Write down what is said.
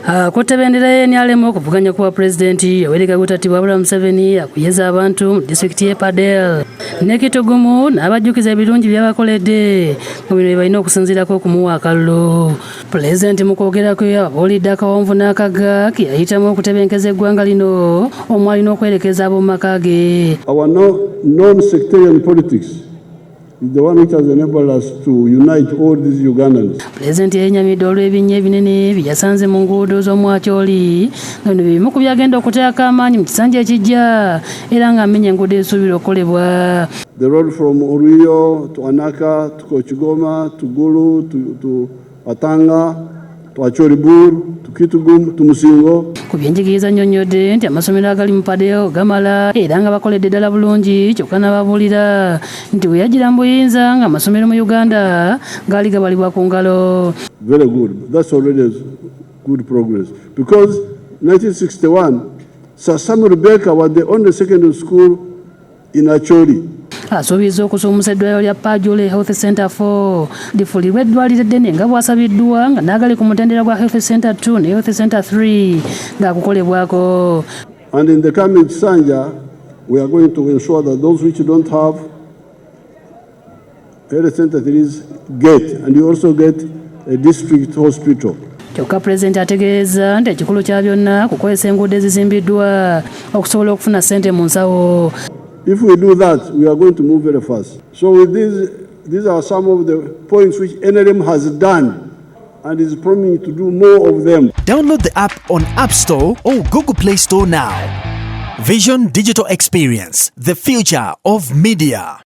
Akutte bendera y'NRM okuvuganya kuba pulezidenti Yoweri Kaguta Museveni akuyeza abantu mu disitulikiti y'e Padel ne Kitgum n'abajjukiza ebirungi by'abakoledde mu bino balina okusinziirako okumuwa akalulu. Pulezidenti mu kwogera kwe abuulidde akawonvu n'akaga ke yayitamu okutebenkeza eggwanga lino omwalina okwerekeza ab'omu maka ge. Our non-sectarian politics is the one which has enabled us to unite all these Ugandans. Pulezidenti yennyamidde olw'ebinnya ebinene bye yasanze mu nguudo z'omwakyoli nga bino bimu ku byagenda okuteeka amaanyi mu kisanja ekijja era ng'amenya enguudo esuubira okukolebwa. The road from Oruyo to Anaka to Kochigoma to Gulu to Atanga to Achoribur to Kitgum to Musingo. Ku byenjigiriza nnyonnyodde nti amasomero agali mu Padel gamala era nga bakoledde ddala bulungi kyokka n'ababuulira nti bwe yagira mu buyinza ng'amasomero mu Uganda gaali gabalibwa ku ngalo. Very good. That's already good progress. Because 1961, Sir Samuel Rebecca was the only secondary school in Acholi. Asuubizza okusuumusa eddwaliro lya Pajule Health Center 4 lifuulirwe eddwaliro eddene nga bwasabiddwa nga n'agali ku mutendera gwa Health Center 2 ne Health Center 3 ng'akukolebwako. And in the coming Kisanja, we are going to ensure that those which don't have Health Center 3 get, and you also get a district hospital. Kyokka pulezidenti ategeeza nti ekikulu kya byonna kukozesa enguudo ezizimbiddwa okusobola okufuna ssente mu nsawo. If we do that, we are going to move very fast. So with these are some of the points which NRM has done and is promising to do more of them. Download the app on App Store or Google Play Store now. Vision Digital Experience, the future of media.